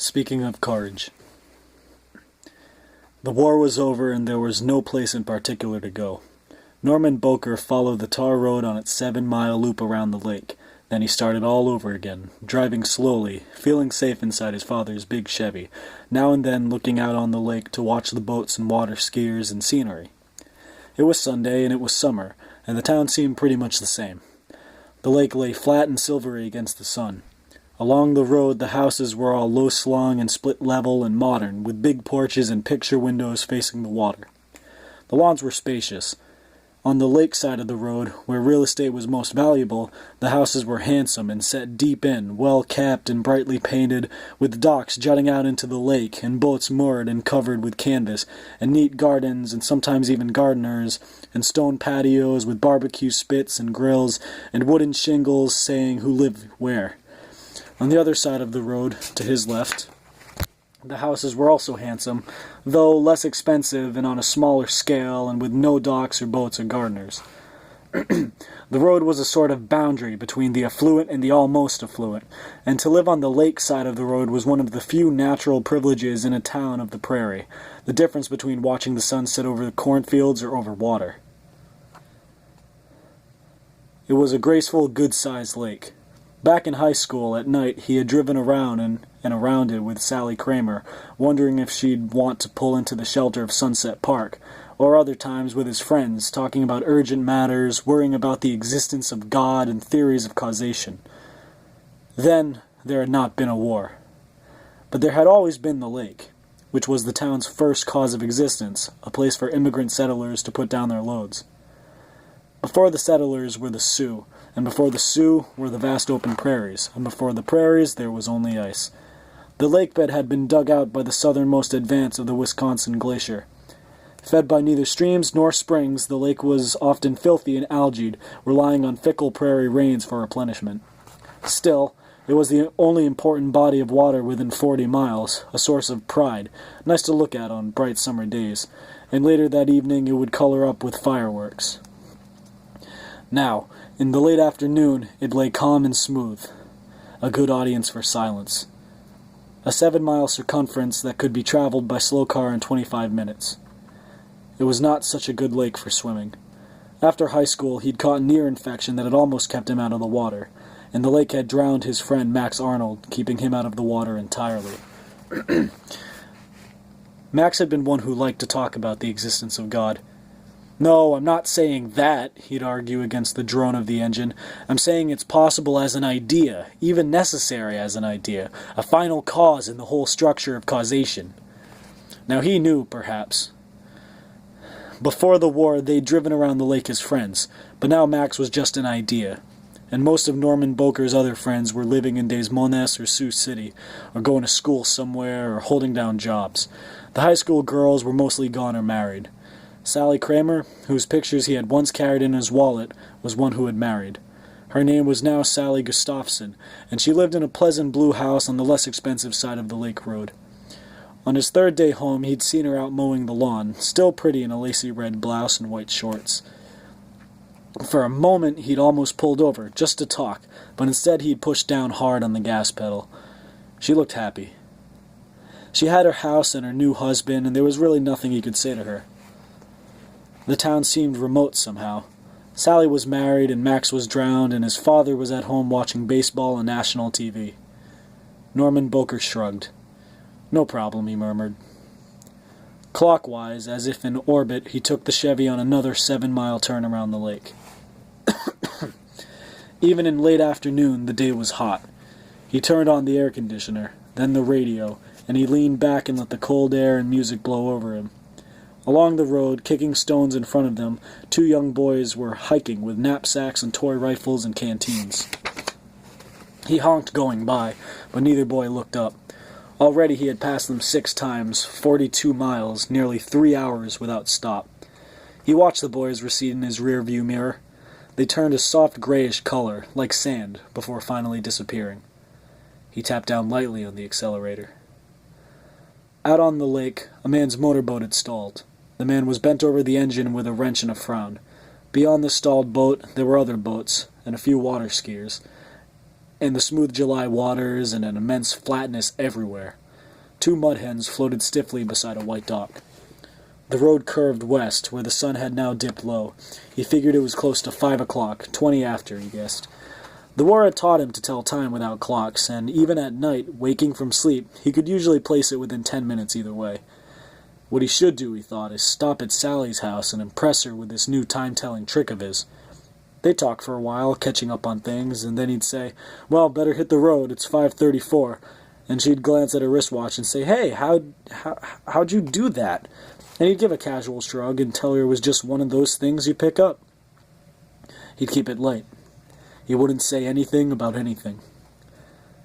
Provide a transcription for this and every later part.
Speaking of courage. The war was over and there was no place in particular to go. Norman Boker followed the tar road on its 7-mile loop around the lake. Then he started all over again, driving slowly, feeling safe inside his father's big Chevy, now and then looking out on the lake to watch the boats and water skiers and scenery. It was Sunday and it was summer, and the town seemed pretty much the same. The lake lay flat and silvery against the sun. Along the road the houses were all low-slung and split-level and modern, with big porches and picture windows facing the water. The lawns were spacious. On the lake side of the road, where real estate was most valuable, the houses were handsome and set deep in, well-capped and brightly painted, with docks jutting out into the lake, and boats moored and covered with canvas, and neat gardens, and sometimes even gardeners, and stone patios with barbecue spits and grills, and wooden shingles saying who lived where. On the other side of the road, to his left, the houses were also handsome, though less expensive and on a smaller scale and with no docks or boats or gardeners. The road was a sort of boundary between the affluent and the almost affluent, and to live on the lake side of the road was one of the few natural privileges in a town of the prairie, the difference between watching the sun set over the cornfields or over water. It was a graceful, good-sized lake. Back in high school, at night, he had driven around and around it with Sally Kramer, wondering if she'd want to pull into the shelter of Sunset Park, or other times with his friends, talking about urgent matters, worrying about the existence of God and theories of causation. Then, there had not been a war. But there had always been the lake, which was the town's first cause of existence, a place for immigrant settlers to put down their loads. Before the settlers were the Sioux, and before the Sioux were the vast open prairies, and before the prairies there was only ice. The lake bed had been dug out by the southernmost advance of the Wisconsin Glacier. Fed by neither streams nor springs, the lake was often filthy and algaed, relying on fickle prairie rains for replenishment. Still, it was the only important body of water within 40 miles, a source of pride, nice to look at on bright summer days, and later that evening it would color up with fireworks. Now, in the late afternoon, it lay calm and smooth, a good audience for silence. A 7-mile circumference that could be traveled by slow car in 25 minutes. It was not such a good lake for swimming. After high school, he'd caught an ear infection that had almost kept him out of the water, and the lake had drowned his friend Max Arnold, keeping him out of the water entirely. Max had been one who liked to talk about the existence of God. "No, I'm not saying that," he'd argue against the drone of the engine. "I'm saying it's possible as an idea, even necessary as an idea, a final cause in the whole structure of causation." Now he knew, perhaps. Before the war, they'd driven around the lake as friends, but now Max was just an idea. And most of Norman Boker's other friends were living in Des Moines or Sioux City, or going to school somewhere, or holding down jobs. The high school girls were mostly gone or married. Sally Kramer, whose pictures he had once carried in his wallet, was one who had married. Her name was now Sally Gustafson, and she lived in a pleasant blue house on the less expensive side of the lake road. On his third day home, he'd seen her out mowing the lawn, still pretty in a lacy red blouse and white shorts. For a moment, he'd almost pulled over, just to talk, but instead he'd pushed down hard on the gas pedal. She looked happy. She had her house and her new husband, and there was really nothing he could say to her. The town seemed remote somehow. Sally was married, and Max was drowned, and his father was at home watching baseball on national TV. Norman Boker shrugged. "No problem," he murmured. Clockwise, as if in orbit, he took the Chevy on another 7-mile turn around the lake. Even in late afternoon, the day was hot. He turned on the air conditioner, then the radio, and he leaned back and let the cold air and music blow over him. Along the road, kicking stones in front of them, 2 young boys were hiking with knapsacks and toy rifles and canteens. He honked going by, but neither boy looked up. Already he had passed them 6 times, 42 miles, nearly 3 hours without stop. He watched the boys recede in his rear-view mirror. They turned a soft grayish color, like sand, before finally disappearing. He tapped down lightly on the accelerator. Out on the lake, a man's motorboat had stalled. The man was bent over the engine with a wrench and a frown. Beyond the stalled boat, there were other boats, and a few water skiers, and the smooth July waters and an immense flatness everywhere. 2 mud hens floated stiffly beside a white dock. The road curved west, where the sun had now dipped low. He figured it was close to 5 o'clock, 20 after, he guessed. The war had taught him to tell time without clocks, and even at night, waking from sleep, he could usually place it within 10 minutes either way. What he should do, he thought, is stop at Sally's house and impress her with this new time-telling trick of his. They'd talk for a while, catching up on things, and then he'd say, "Well, better hit the road, it's 5:34. And she'd glance at her wristwatch and say, "Hey, how'd you do that?" And he'd give a casual shrug and tell her it was just one of those things you pick up. He'd keep it light. He wouldn't say anything about anything.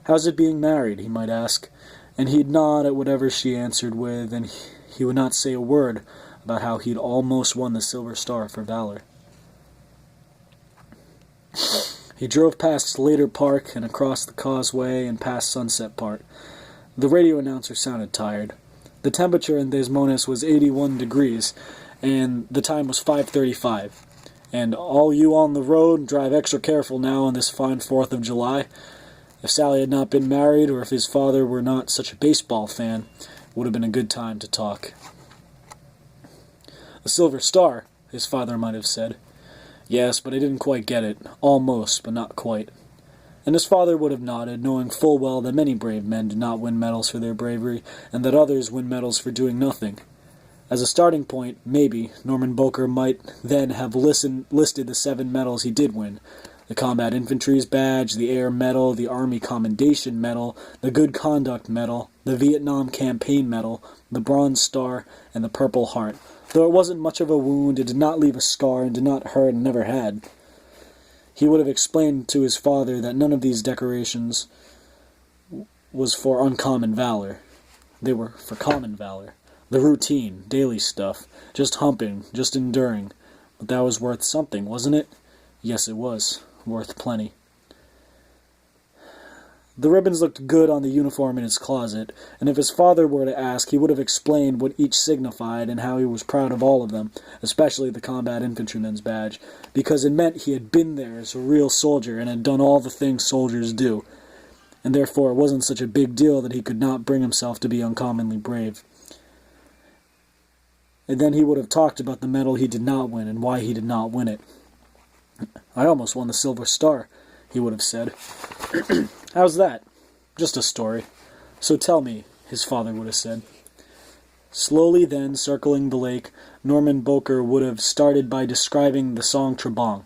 "How's it being married?" he might ask, and he'd nod at whatever she answered with, and he would not say a word about how he'd almost won the Silver Star for valor. He drove past Slater Park and across the causeway and past Sunset Park. The radio announcer sounded tired. The temperature in Desmones was 81 degrees, and the time was 5:35. And all you on the road, drive extra careful now on this fine 4th of July. If Sally had not been married, or if his father were not such a baseball fan, it would have been a good time to talk. "A Silver Star," his father might have said. "Yes, but I didn't quite get it. Almost, but not quite." And his father would have nodded, knowing full well that many brave men do not win medals for their bravery, and that others win medals for doing nothing. As a starting point, maybe, Norman Boker might then have listed the 7 medals he did win. The Combat Infantry's Badge, the Air Medal, the Army Commendation Medal, the Good Conduct Medal, the Vietnam Campaign Medal, the Bronze Star, and the Purple Heart. Though it wasn't much of a wound, it did not leave a scar and did not hurt and never had. He would have explained to his father that none of these decorations was for uncommon valor. They were for common valor. The routine, daily stuff. Just humping, just enduring. But that was worth something, wasn't it? Yes, it was. Worth plenty. The ribbons looked good on the uniform in his closet, and if his father were to ask, he would have explained what each signified and how he was proud of all of them, especially the Combat Infantryman's Badge, because it meant he had been there as a real soldier and had done all the things soldiers do, and therefore it wasn't such a big deal that he could not bring himself to be uncommonly brave. And then he would have talked about the medal he did not win and why he did not win it. "I almost won the Silver Star," he would have said. "How's that?" "Just a story." "So tell me," his father would have said. Slowly then, circling the lake, Norman Boker would have started by describing the Song Trebong.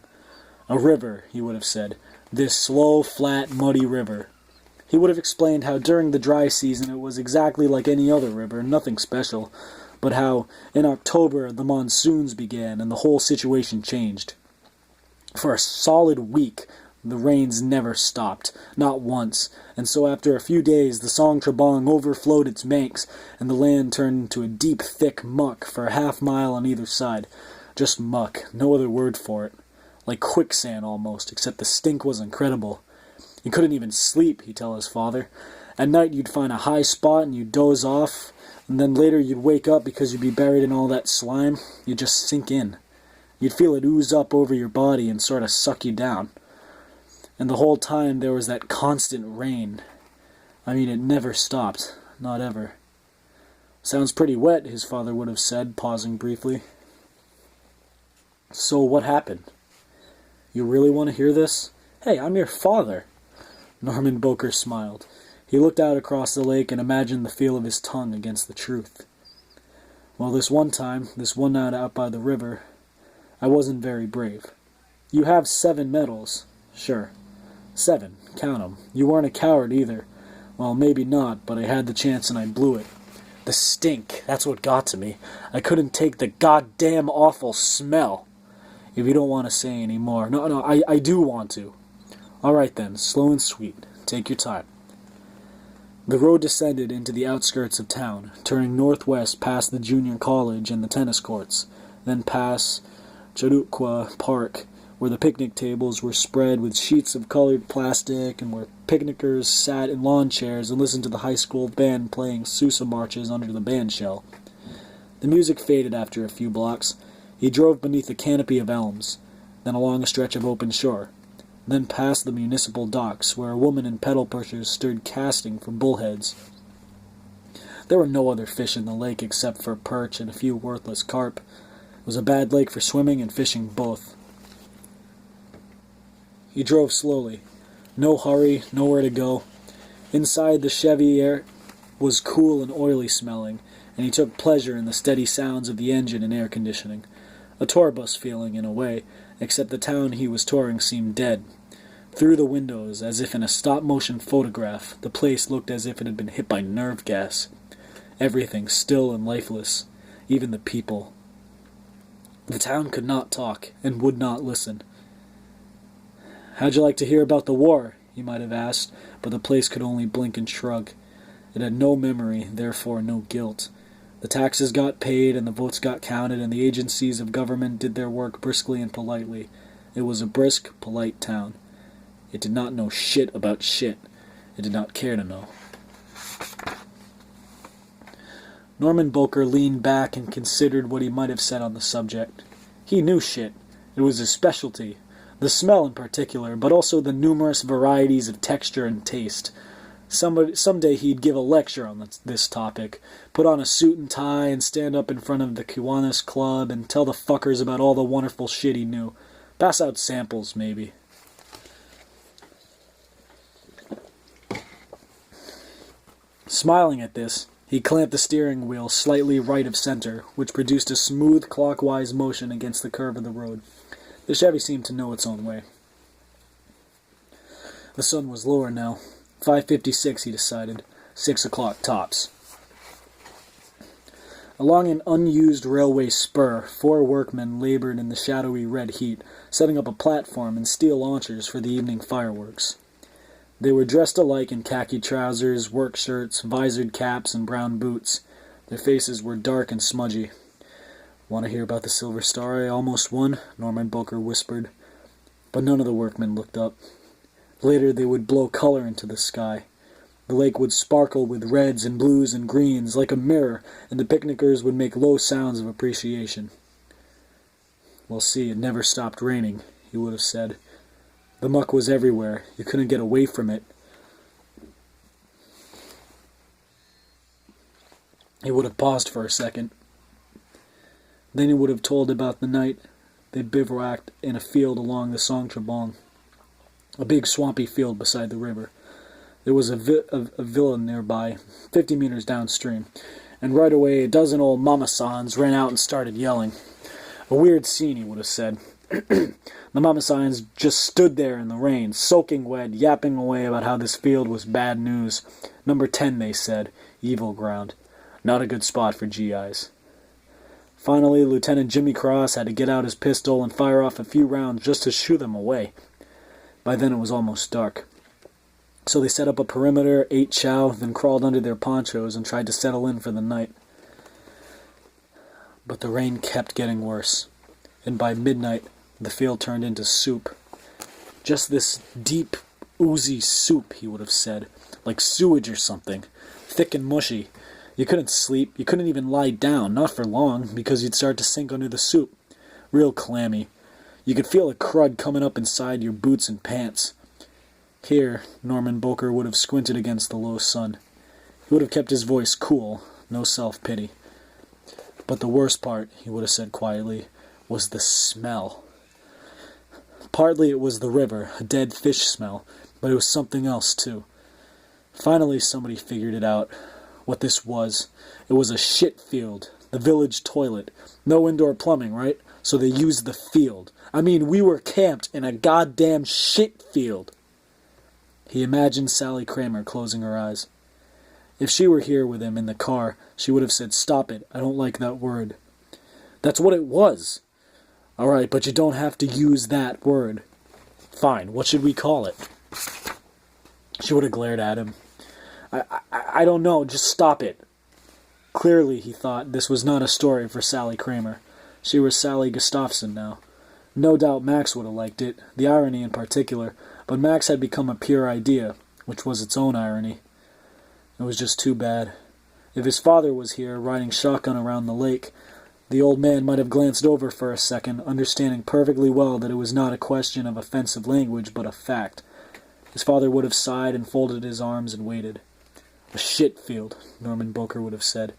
"A river," he would have said. "This slow, flat, muddy river." He would have explained how during the dry season it was exactly like any other river, nothing special, but how in October the monsoons began and the whole situation changed. For a solid week, the rains never stopped, not once, and so after a few days the Song Trebong overflowed its banks, and the land turned into a deep, thick muck for a half-mile on either side. Just muck, no other word for it. Like quicksand almost, except the stink was incredible. You couldn't even sleep, he'd tell his father. At night you'd find a high spot and you'd doze off, and then later you'd wake up because you'd be buried in all that slime. You'd just sink in. You'd feel it ooze up over your body and sort of suck you down. And the whole time there was that constant rain. I mean, it never stopped. Not ever. "Sounds pretty wet," his father would have said, pausing briefly. "So what happened? You really want to hear this? Hey, I'm your father." Norman Boker smiled. He looked out across the lake and imagined the feel of his tongue against the truth. "Well, this one night out by the river, I wasn't very brave. You have 7 medals. Sure. 7. Count 'em. You weren't a coward either. Well, maybe not, but I had the chance and I blew it. The stink, that's what got to me. I couldn't take the goddamn awful smell. If you don't want to say any more. No, I do want to. All right then, slow and sweet. Take your time." The road descended into the outskirts of town, turning northwest past the junior college and the tennis courts, then past Chautauqua Park, where the picnic tables were spread with sheets of colored plastic and where picnickers sat in lawn chairs and listened to the high school band playing Sousa marches under the bandshell. The music faded after a few blocks. He drove beneath a canopy of elms, then along a stretch of open shore, then past the municipal docks, where a woman and pedal pushers stood casting for bullheads. There were no other fish in the lake except for perch and a few worthless carp. It was a bad lake for swimming and fishing both. He drove slowly. No hurry, nowhere to go. Inside, the Chevy air was cool and oily smelling, and he took pleasure in the steady sounds of the engine and air conditioning. A tour bus feeling, in a way, except the town he was touring seemed dead. Through the windows, as if in a stop-motion photograph, the place looked as if it had been hit by nerve gas. Everything still and lifeless, even the people. The town could not talk, and would not listen. "How'd you like to hear about the war?" he might have asked, but the place could only blink and shrug. It had no memory, therefore no guilt. The taxes got paid, and the votes got counted, and the agencies of government did their work briskly and politely. It was a brisk, polite town. It did not know shit about shit. It did not care to know. Norman Boker leaned back and considered what he might have said on the subject. He knew shit. It was his specialty. The smell in particular, but also the numerous varieties of texture and taste. Someday he'd give a lecture on this topic, put on a suit and tie and stand up in front of the Kiwanis Club and tell the fuckers about all the wonderful shit he knew. Pass out samples, maybe. Smiling at this, he clamped the steering wheel slightly right of center, which produced a smooth clockwise motion against the curve of the road. The Chevy seemed to know its own way. The sun was lower now. 5:56, he decided. 6 o'clock tops. Along an unused railway spur, 4 workmen labored in the shadowy red heat, setting up a platform and steel launchers for the evening fireworks. They were dressed alike in khaki trousers, work shirts, visored caps, and brown boots. Their faces were dark and smudgy. "Want to hear about the Silver Star I almost won?" Norman Boker whispered. But none of the workmen looked up. Later they would blow color into the sky. The lake would sparkle with reds and blues and greens like a mirror, and the picnickers would make low sounds of appreciation. "Well, see, it never stopped raining," he would have said. "The muck was everywhere. You couldn't get away from it." He would have paused for a second. Then he would have told about the night they bivouacked in a field along the Song Trebong, a big swampy field beside the river. There was a villa nearby, 50 meters downstream, and right away a dozen old mamasans ran out and started yelling. A weird scene, he would have said. The mamasans just stood there in the rain, soaking wet, yapping away about how this field was bad news. Number 10, they said, evil ground. Not a good spot for GIs. Finally, Lieutenant Jimmy Cross had to get out his pistol and fire off a few rounds just to shoo them away. By then it was almost dark. So they set up a perimeter, ate chow, then crawled under their ponchos and tried to settle in for the night. But the rain kept getting worse, and by midnight the field turned into soup. Just this deep, oozy soup, he would have said, like sewage or something, thick and mushy. You couldn't sleep, you couldn't even lie down, not for long, because you'd start to sink under the soup. Real clammy. You could feel the crud coming up inside your boots and pants. Here, Norman Boker would have squinted against the low sun. He would have kept his voice cool, no self-pity. But the worst part, he would have said quietly, was the smell. Partly it was the river, a dead fish smell, but it was something else too. Finally somebody figured it out, what this was. It was a shit field, the village toilet. No indoor plumbing, right? So they used the field. I mean, we were camped in a goddamn shit field. He imagined Sally Kramer closing her eyes. If she were here with him in the car, she would have said, "Stop it, I don't like that word." That's what it was. All right, but you don't have to use that word. Fine, what should we call it? She would have glared at him. I don't know, just stop it. Clearly, he thought, this was not a story for Sally Kramer. She was Sally Gustafson now. No doubt Max would have liked it, the irony in particular, but Max had become a pure idea, which was its own irony. It was just too bad. If his father was here, riding shotgun around the lake, the old man might have glanced over for a second, understanding perfectly well that it was not a question of offensive language, but a fact. His father would have sighed and folded his arms and waited. "A shit field," Norman Boker would have said.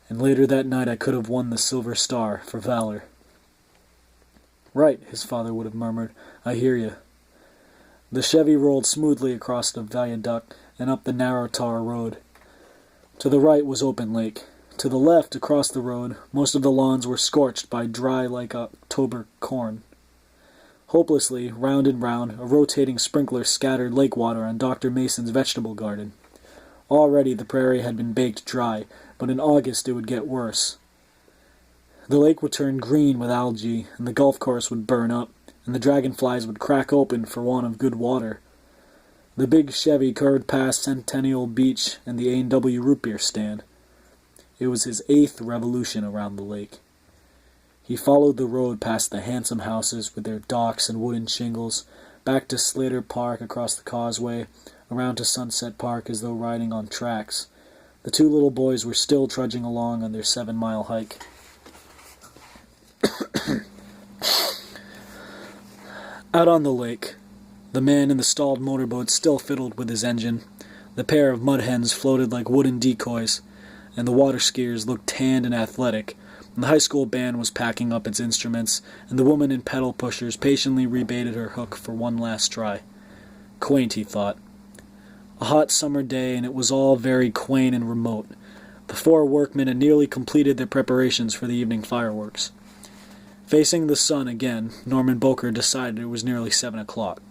"And later that night I could have won the Silver Star for valor." "Right," his father would have murmured. "I hear you." The Chevy rolled smoothly across the viaduct and up the narrow tar road. To the right was open lake. To the left, across the road, most of the lawns were scorched by dry like October corn. Hopelessly, round and round, a rotating sprinkler scattered lake water on Dr. Mason's vegetable garden. Already the prairie had been baked dry, but in August it would get worse. The lake would turn green with algae, and the golf course would burn up, and the dragonflies would crack open for want of good water. The big Chevy curved past Centennial Beach and the A&W root beer stand. It was his 8th revolution around the lake. He followed the road past the handsome houses with their docks and wooden shingles, back to Slater Park across the causeway, around to Sunset Park as though riding on tracks. The two little boys were still trudging along on their 7-mile hike. Out on the lake, the man in the stalled motorboat still fiddled with his engine. The pair of mud hens floated like wooden decoys, and the water skiers looked tanned and athletic. And the high school band was packing up its instruments, and the woman in pedal pushers patiently rebaited her hook for one last try. Quaint, he thought. A hot summer day, and it was all very quaint and remote. The 4 workmen had nearly completed their preparations for the evening fireworks. Facing the sun again, Norman Boker decided it was nearly 7 o'clock.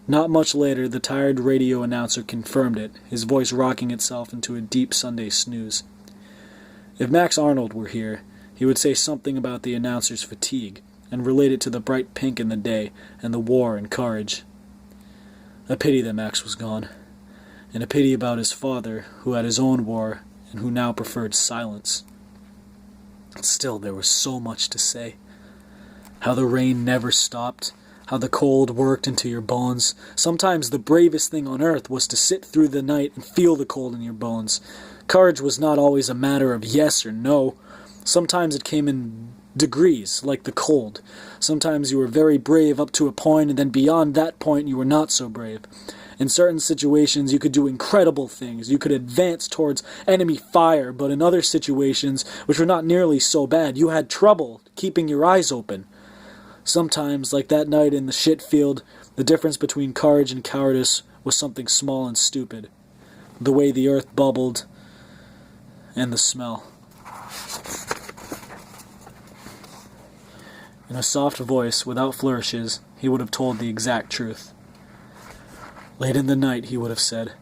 Not much later, the tired radio announcer confirmed it, his voice rocking itself into a deep Sunday snooze. If Max Arnold were here, he would say something about the announcer's fatigue, and relate it to the bright pink in the day, and the war and courage. A pity that Max was gone, and a pity about his father, who had his own war, and who now preferred silence. Still, there was so much to say. How the rain never stopped, how the cold worked into your bones. Sometimes the bravest thing on earth was to sit through the night and feel the cold in your bones. Courage was not always a matter of yes or no. Sometimes it came in degrees, like the cold. Sometimes you were very brave up to a point, and then beyond that point you were not so brave. In certain situations you could do incredible things. You could advance towards enemy fire, but in other situations, which were not nearly so bad, you had trouble keeping your eyes open. Sometimes, like that night in the shit field, the difference between courage and cowardice was something small and stupid. The way the earth bubbled, and the smell. In a soft voice, without flourishes, he would have told the exact truth. Late in the night, he would have said,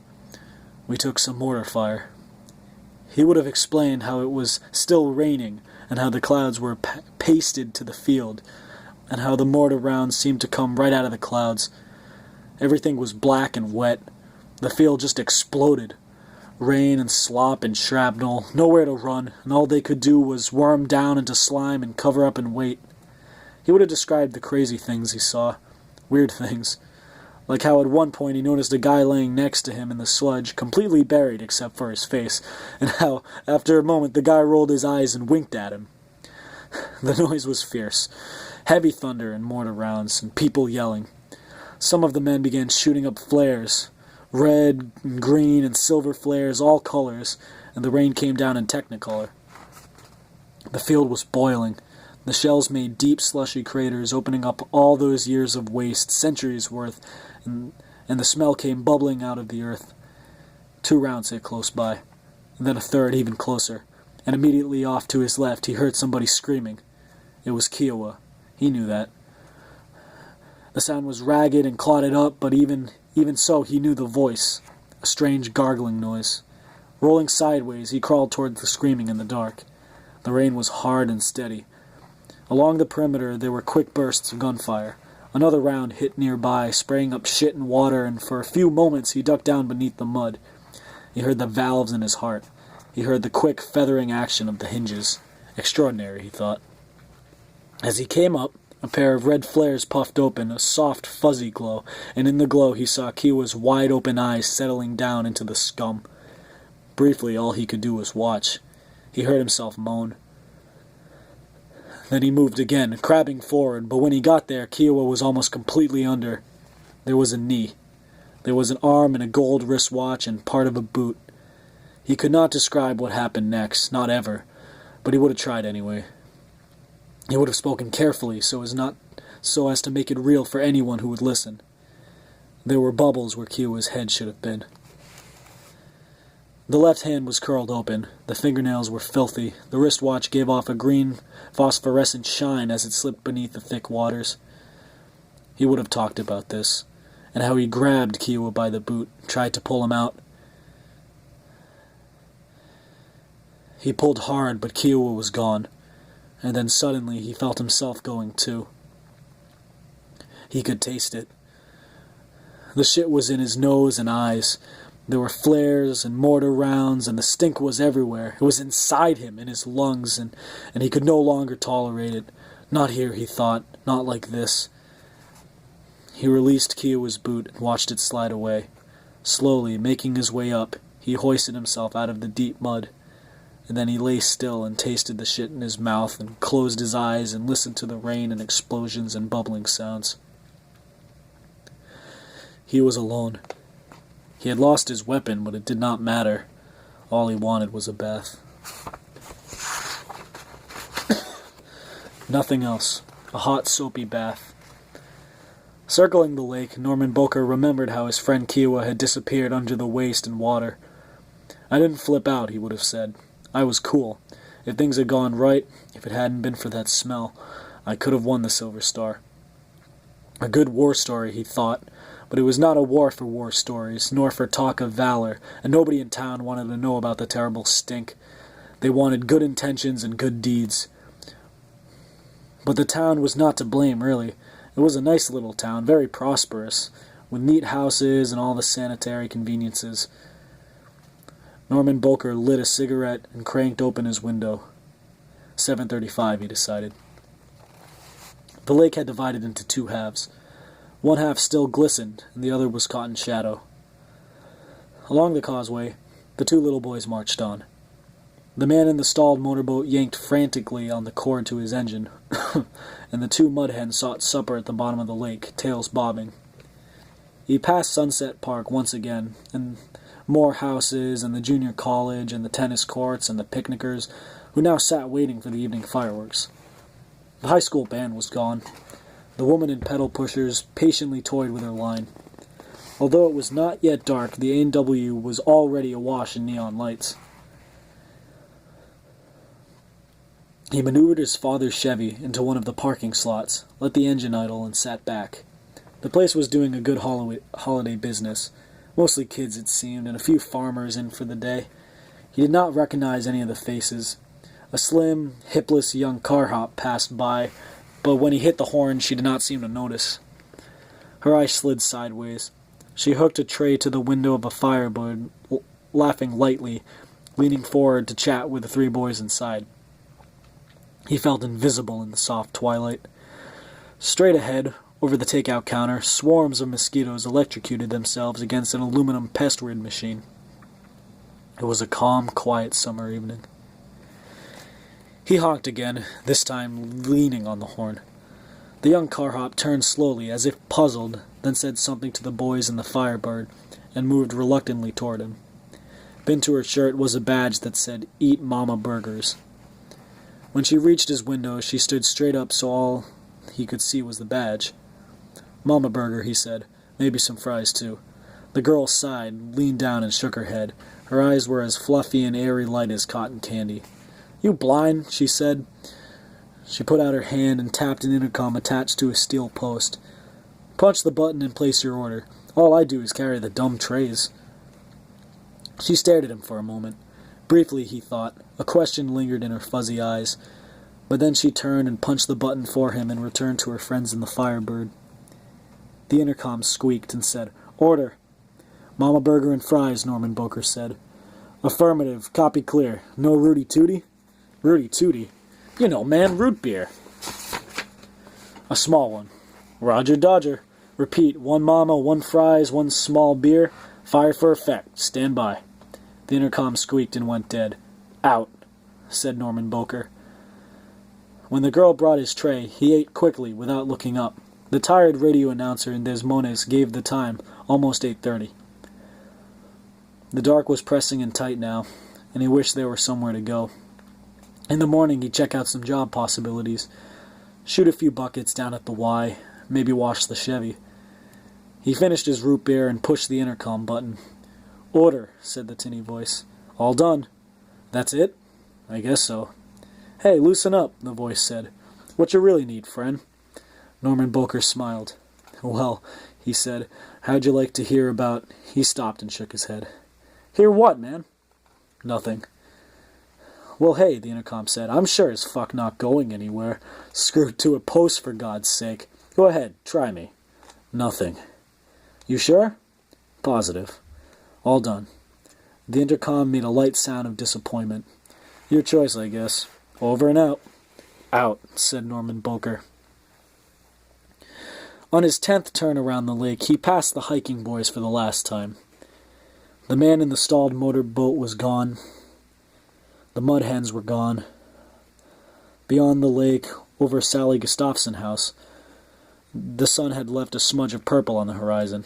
we took some mortar fire. He would have explained how it was still raining, and how the clouds were pasted to the field, and how the mortar rounds seemed to come right out of the clouds. Everything was black and wet. The field just exploded. Rain and slop and shrapnel, nowhere to run, and all they could do was worm down into slime and cover up and wait. He would have described the crazy things he saw. Weird things. Like how at one point he noticed a guy laying next to him in the sludge, completely buried except for his face, and how, after a moment, the guy rolled his eyes and winked at him. The noise was fierce. Heavy thunder and mortar rounds, and people yelling. Some of the men began shooting up flares, red and green and silver flares, all colors, and the rain came down in technicolor. The field was boiling. The shells made deep, slushy craters, opening up all those years of waste, centuries worth, and the smell came bubbling out of the earth. 2 rounds hit close by, and then a third even closer, and immediately off to his left he heard somebody screaming. It was Kiowa. He knew that. The sound was ragged and clotted up, but even so he knew the voice, a strange gargling noise. Rolling sideways, he crawled toward the screaming in the dark. The rain was hard and steady. Along the perimeter there were quick bursts of gunfire. Another round hit nearby, spraying up shit and water, and for a few moments he ducked down beneath the mud. He heard the valves in his heart. He heard the quick, feathering action of the hinges. Extraordinary, he thought. As he came up, a pair of red flares puffed open, a soft, fuzzy glow, and in the glow he saw Kiowa's wide-open eyes settling down into the scum. Briefly, all he could do was watch. He heard himself moan. Then he moved again, crabbing forward, but when he got there, Kiowa was almost completely under. There was a knee. There was an arm and a gold wristwatch and part of a boot. He could not describe what happened next, not ever, but he would have tried anyway. He would have spoken carefully so as to make it real for anyone who would listen. There were bubbles where Kiowa's head should have been. The left hand was curled open. The fingernails were filthy. The wristwatch gave off a green, phosphorescent shine as it slipped beneath the thick waters. He would have talked about this, and how he grabbed Kiowa by the boot, tried to pull him out. He pulled hard, but Kiowa was gone, and then suddenly he felt himself going too. He could taste it. The shit was in his nose and eyes. There were flares and mortar rounds, and the stink was everywhere. It was inside him, in his lungs, and he could no longer tolerate it. Not here, he thought. Not like this. He released Kiowa's boot and watched it slide away. Slowly, making his way up, he hoisted himself out of the deep mud. And then he lay still and tasted the shit in his mouth and closed his eyes and listened to the rain and explosions and bubbling sounds. He was alone. He had lost his weapon, but it did not matter. All he wanted was a bath. Nothing else. A hot, soapy bath. Circling the lake, Norman Boker remembered how his friend Kiowa had disappeared under the waste and water. I didn't flip out, he would have said. I was cool. If things had gone right, if it hadn't been for that smell, I could have won the Silver Star. A good war story, he thought, but it was not a war for war stories, nor for talk of valor, and nobody in town wanted to know about the terrible stink. They wanted good intentions and good deeds. But the town was not to blame, really. It was a nice little town, very prosperous, with neat houses and all the sanitary conveniences. Norman Boker lit a cigarette and cranked open his window. 7:35, he decided. The lake had divided into two halves. One half still glistened, and the other was caught in shadow. Along the causeway, the two little boys marched on. The man in the stalled motorboat yanked frantically on the cord to his engine, and the two mud hens sought supper at the bottom of the lake, tails bobbing. He passed Sunset Park once again, and more houses, and the junior college, and the tennis courts, and the picnickers, who now sat waiting for the evening fireworks. The high school band was gone. The woman in pedal pushers patiently toyed with her line. Although it was not yet dark, the A&W was already awash in neon lights. He maneuvered his father's Chevy into one of the parking slots, let the engine idle, and sat back. The place was doing a good holiday business. Mostly kids, it seemed, and a few farmers in for the day. He did not recognize any of the faces. A slim, hipless young car hop passed by, but when he hit the horn, she did not seem to notice. Her eyes slid sideways. She hooked a tray to the window of a Firebird, laughing lightly, leaning forward to chat with the three boys inside. He felt invisible in the soft twilight. Straight ahead, over the takeout counter, swarms of mosquitoes electrocuted themselves against an aluminum pest rid machine. It was a calm, quiet summer evening. He honked again, this time leaning on the horn. The young car hop turned slowly, as if puzzled, then said something to the boys in the Firebird, and moved reluctantly toward him. Pinned to her shirt was a badge that said, "Eat Mama Burgers." When she reached his window, she stood straight up so all he could see was the badge. "Mama Burger," he said. "Maybe some fries, too." The girl sighed, leaned down, and shook her head. Her eyes were as fluffy and airy light as cotton candy. "You blind?" she said. She put out her hand and tapped an intercom attached to a steel post. "Punch the button and place your order. All I do is carry the dumb trays." She stared at him for a moment. Briefly, he thought, a question lingered in her fuzzy eyes. But then she turned and punched the button for him and returned to her friends in the Firebird. The intercom squeaked and said, "Order." "Mama Burger and fries," Norman Boker said. "Affirmative. Copy clear. No Rudy Tooty?" "Rudy Tooty? You know, man, root beer." "A small one." "Roger Dodger. Repeat, 1 mama, 1 fries, 1 small beer. Fire for effect. Stand by." The intercom squeaked and went dead. "Out," said Norman Boker. When the girl brought his tray, he ate quickly, without looking up. The tired radio announcer in Des Moines gave the time, almost 8:30. The dark was pressing in tight now, and he wished there were somewhere to go. In the morning, he'd check out some job possibilities. Shoot a few buckets down at the Y, maybe wash the Chevy. He finished his root beer and pushed the intercom button. "Order," said the tinny voice. "All done." "That's it?" "I guess so." "Hey, loosen up," the voice said. "What you really need, friend?" Norman Boker smiled. "Well," he said, "how'd you like to hear about—" He stopped and shook his head. "Hear what, man?" "Nothing." "Well, hey," the intercom said, "I'm sure as fuck not going anywhere. Screwed to a post, for God's sake. Go ahead, try me." "Nothing." "You sure?" "Positive." "All done." The intercom made a light sound of disappointment. "Your choice, I guess. Over and out." "Out," said Norman Boker. On his 10th turn around the lake, he passed the hiking boys for the last time. The man in the stalled motorboat was gone. The mud hens were gone. Beyond the lake, over Sally Gustafson's house, the sun had left a smudge of purple on the horizon.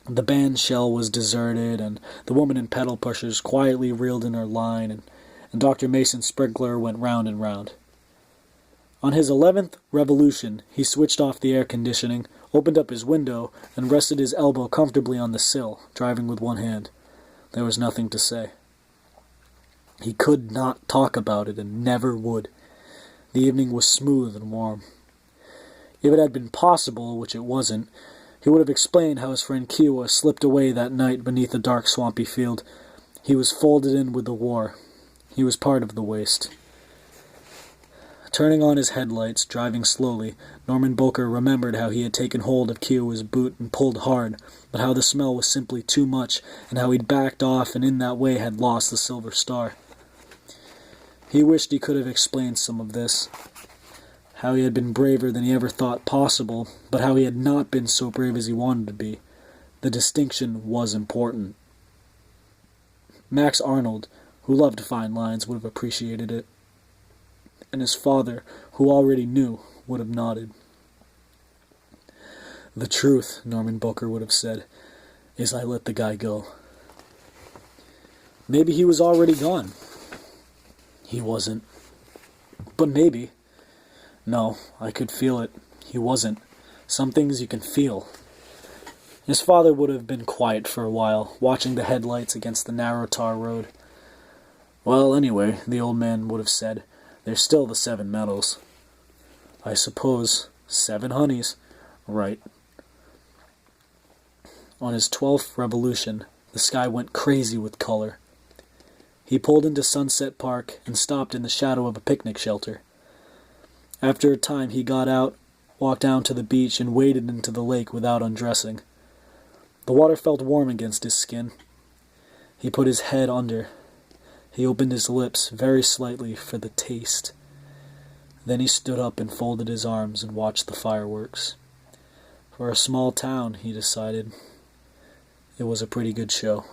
The band shell was deserted, and the woman in pedal pushers quietly reeled in her line, and Dr. Mason's sprinkler went round and round. On his 11th revolution, he switched off the air conditioning, opened up his window, and rested his elbow comfortably on the sill, driving with one hand. There was nothing to say. He could not talk about it, and never would. The evening was smooth and warm. If it had been possible, which it wasn't, he would have explained how his friend Kiowa slipped away that night beneath a dark swampy field. He was folded in with the war. He was part of the waste. Turning on his headlights, driving slowly, Norman Boker remembered how he had taken hold of Kiowa's boot and pulled hard, but how the smell was simply too much, and how he'd backed off and in that way had lost the Silver Star. He wished he could have explained some of this. How he had been braver than he ever thought possible, but how he had not been so brave as he wanted to be. The distinction was important. Max Arnold, who loved fine lines, would have appreciated it. And his father, who already knew, would have nodded. "The truth," Norman Boker would have said, "is I let the guy go." Maybe he was already gone. He wasn't. But maybe. No, I could feel it. He wasn't. Some things you can feel. His father would have been quiet for a while, watching the headlights against the narrow tar road. "Well, anyway," the old man would have said, "there's still the 7 medals." "I suppose. 7 honeys." "Right." On his 12th revolution, the sky went crazy with color. He pulled into Sunset Park and stopped in the shadow of a picnic shelter. After a time, he got out, walked down to the beach, and waded into the lake without undressing. The water felt warm against his skin. He put his head under. He opened his lips very slightly for the taste. Then he stood up and folded his arms and watched the fireworks. For a small town, he decided, it was a pretty good show.